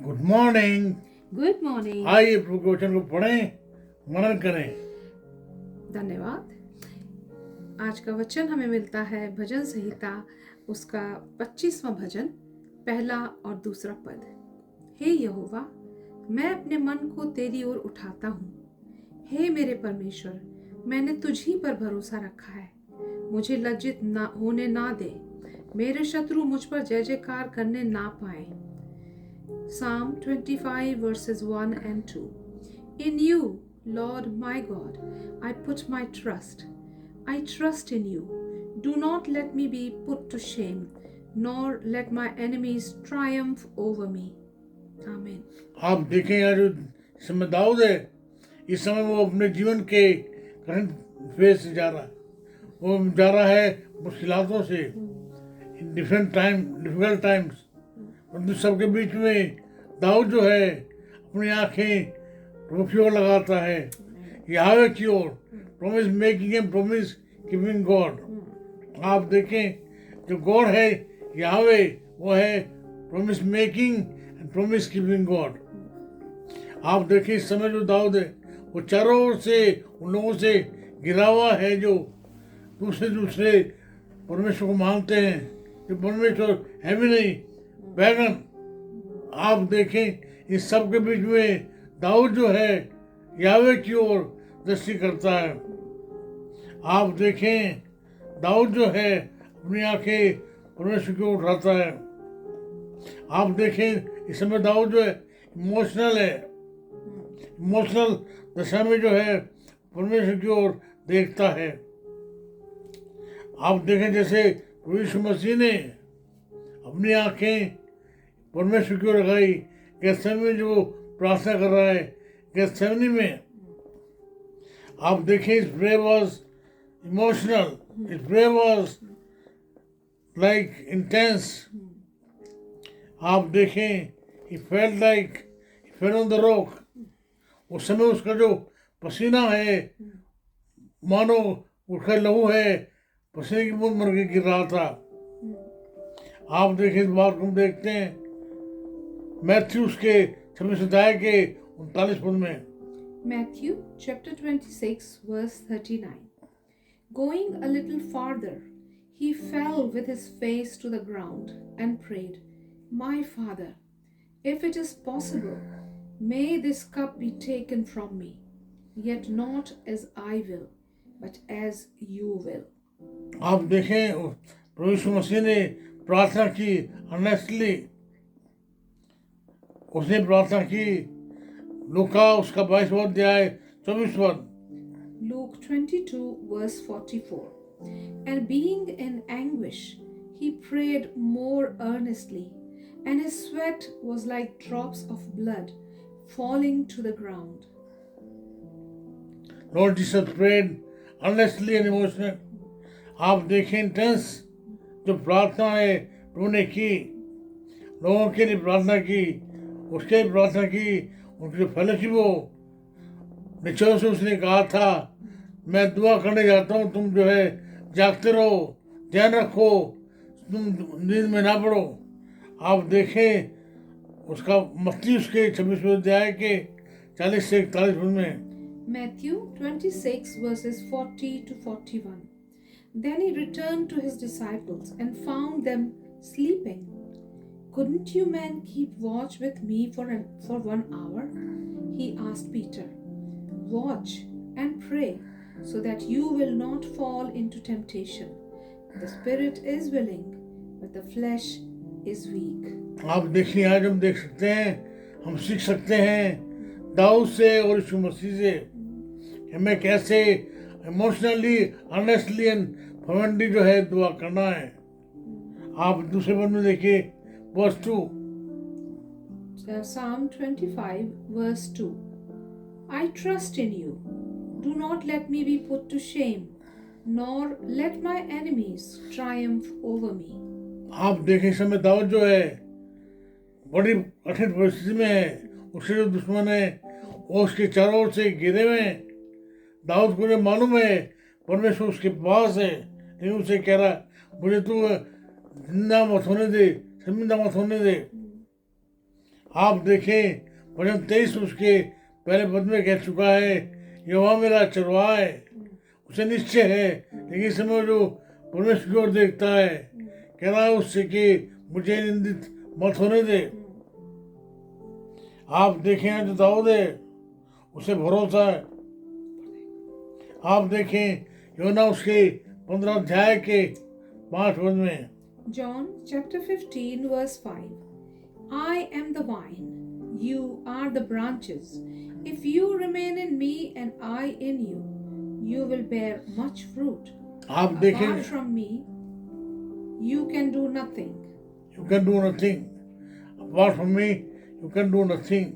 Good morning. Good morning. आइए प्रभु के वचन को पढ़ें, मनन करें। धन्यवाद। आज का वचन हमें मिलता है भजन संहिता उसका 25वां भजन, पहला और दूसरा पद। हे यहोवा, मैं अपने मन को तेरी ओर उठाता हूँ। हे मेरे परमेश्वर, मैंने तुझी पर भरोसा रखा है। मुझे लज्जित ना होने ना दे, मेरे शत्रु मुझ पर जय जयकार करने ना पाए। Psalm 25 verses 1 and 2. In you, Lord my God, I put my trust. I trust in you. Do not let me be put to shame, nor let my enemies triumph over me. Amen. आप देखें यार, जो समय दाऊद है, इस समय वो अपने जीवन के करंट फेज से जा रहा है। वो जा रहा है मुश्किलातों से, डिफरेंट टाइम, डिफिकल्ट टाइम्स। परंतु सबके बीच में दाऊद जो है अपनी आंखें प्रभु की ओर लगाता है, यहोवा की ओर। Promise making and promise keeping God. आप देखें, जो गॉड है यहोवा, वो है promise making and promise keeping God. आप देखें, इस समय जो दाऊद है वो चारों ओर से उन लोगों से घिरा हुआ है जो दूसरे दूसरे परमेश्वर को मानते हैं, जो परमेश्वर है भी नहीं, पैगन। आप देखें, इस सब के बीच में दाऊद जो है यहोवा की ओर दृष्टि करता है। आप देखें, दाऊद जो है अपनी आंखें परमेश्वर की ओर उठाता है। आप देखें, इस समय दाऊद जो है इमोशनल है, इमोशनल दशा में जो है परमेश्वर की ओर देखता है। आप देखें, जैसे प्रभु यीशु मसीह ने अपनी आंखें परमेश्वर की ओर लगाई, गेतसेमनी में जो प्रार्थना कर रहा है, गेतसेमनी में। आप देखें, इस प्रेयर वाज इमोशनल, इस प्रेयर वाज लाइक इंटेंस। आप देखें, he felt like he fell on the rock। उस समय उसका जो पसीना है, मानो उसका लहू है, पसीने की बूंद मर के गिर रहा था। आप देखें, इस बात को हम देखते हैं मैथ्यूस के 26 अध्याय के 39 पद में। Matthew chapter 26 verse 39. Going a little farther, he fell with his face to the ground and prayed, My Father, if it is possible, may this cup be taken from me, yet not as I will, but as you will. आप देखें, प्रभु यीशु मसीह ने प्रार्थना की honestly. उसने प्रार्थना की, लूका उसका 22वां अध्याय 24 पद। Luke 22 verse 44. And being in anguish, he prayed more earnestly, and his sweat was like drops of blood falling to the ground. Lord Jesus prayed earnestly and emotional। आप देखें, इंटेंस जो प्रार्थना है प्रभु ने की, लोगों के लिए प्रार्थना की, उसके लिए प्रार्थना की, उनकी जो फेलोशिप हो, निश्चय से उसने कहा था, मैं दुआ करने जाता हूँ, तुम जो है जागते रहो, ध्यान रखो, तुम नींद में ना पड़ो। आप देखें, उसका मत्ती उसके 26वें अध्याय के 40 से 41 पद में। Matthew 26 verses 40 to 41. Then he returned to his disciples and found them sleeping. Couldn't you men keep watch with me for 1 hour? He asked Peter. Watch and pray so that you will not fall into temptation. The spirit is willing, but the flesh is weak. आप देखिए, आज हम देख सकते हैं, हम सीख सकते हैं दाऊद से और यीशु मसीह से, हमें कैसे इमोशनली, ऑनेस्टली एंड फर्मेंटली जो है दुआ करना है। आप दूसरे पद में देखिए, verse 2। Psalm 25 verse 2. I trust in you. Do not let me be put to shame, nor let my enemies triumph over me. आप देखें, समय दाऊद जो है बड़ी कठिन परिस्थिति में है। उसके जो दुश्मन है वो उसके चारों ओर से घिरे हुए हैं। दाऊद को जो मालूम है परमेश्वर उसके पास है, लेकिन उसे कह रहा, मुझे तू जिंदा मत होने दे, शर्मिंदा मत होने दे। आप देखें वचन 23 उसके पहले पद में कह चुका है, यहोवा मेरा चरवाहा है, उसे निश्चय है। लेकिन इस समय जो परमेश्वर की ओर देखता है, कह रहा है उससे कि मुझे निंदित मत होने दे। आप देखें जो दाऊद है उसे भरोसा है। आप देखें योना उसके 15 अध्याय के 5 पद में, John chapter 15 verse 5. I am the vine, you are the branches. If you remain in me and I in you, you will bear much fruit. आप देखें Apart from me, you can do nothing. you can do nothing. Apart from me, you can do nothing.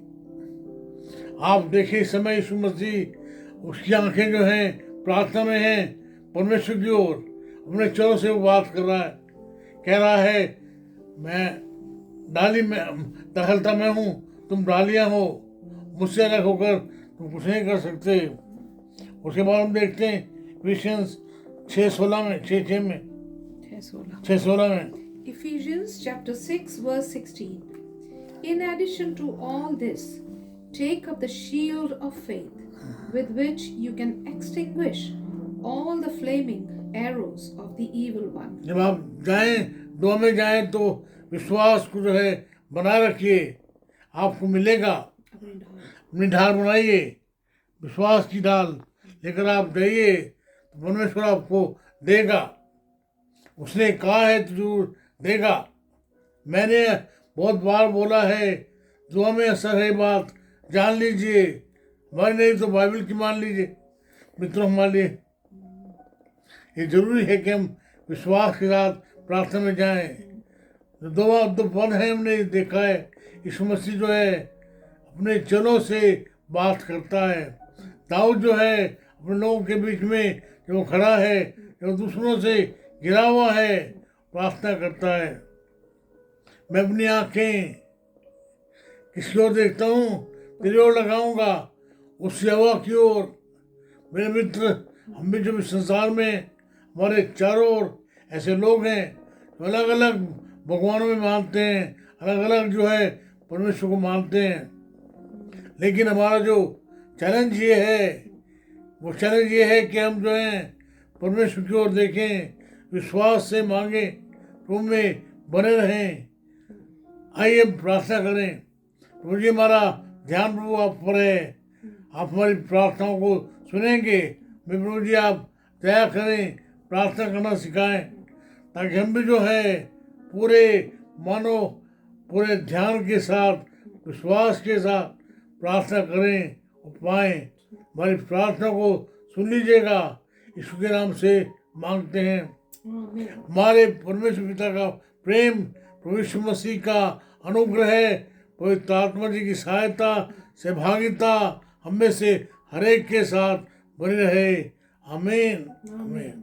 आप देखें इस समय यीशु मसीह उसकी आंखें जो हैं प्रार्थना में हैं परमेश्वर की ओर, अपने चरों से वो बात कर रहा है, कह रहा है मैं डाली में दखलता मैं हूँ, तुम डालियाँ हो, मुझसे अलग होकर तुम कुछ नहीं कर सकते। उसके बाद हम देखते हैं इफिशियंस 6:16 में 6:6 में 6:16 में Ephesians chapter 6 verse 16. In addition to all this, take up the shield of faith, with which you can extinguish all the flaming arrows of the evil one. जब आप जाएं दुआ में जाएं तो विश्वास को जो है बनाए रखिए, आपको मिलेगा। अपनी ढाल बनाइए, विश्वास की ढाल लेकर आप जाइए तो परमेश्वर आपको देगा। उसने कहा है तो जरूर देगा। मैंने बहुत बार बोला है, दुआ में असर है बात जान लीजिए, हमारी नहीं तो बाइबल की मान लीजिए। मित्रों, हमारे लिए ये जरूरी है कि हम विश्वास के साथ प्रार्थना में जाएं। दो पद है हमने देखा है, यीशु मसीह जो है अपने जनों से बात करता है। दाऊद जो है अपने लोगों के बीच में जब वो खड़ा है, जब दुश्मनों से घिरा हुआ है, प्रार्थना करता है। मैं अपनी आंखें किसकी ओर देखता हूँ, तेरी ओर लगाऊंगा, उस यहोवा की ओर। मेरे मित्र, हम भी जो इस संसार में हमारे चारों ओर ऐसे लोग हैं जो अलग अलग भगवानों में मानते हैं, अलग अलग जो है परमेश्वर को मानते हैं। लेकिन हमारा जो चैलेंज ये है, वो चैलेंज ये है कि हम जो हैं परमेश्वर की ओर देखें, विश्वास से मांगें, तो उनमें बने रहें। आइए प्रार्थना करें। प्रभु जी, हमारा ध्यान प्रभु आप पर है, आप हमारी प्रार्थनाओं को सुनेंगे। मैं प्रभु जी आप दया करें, प्रार्थना करना सिखाएं, ताकि हम भी जो है पूरे मानो पूरे ध्यान के साथ, विश्वास के साथ प्रार्थना करें और पाएं। हमारी प्रार्थना को सुन लीजिएगा, यीशु के नाम से मांगते हैं। हमारे परमेश्वर पिता का प्रेम, प्रभु यीशु मसीह का अनुग्रह, पवित्र आत्मा जी की सहायता से भागिता हम में से हर एक के साथ बनी रहे। आमीन आमीन।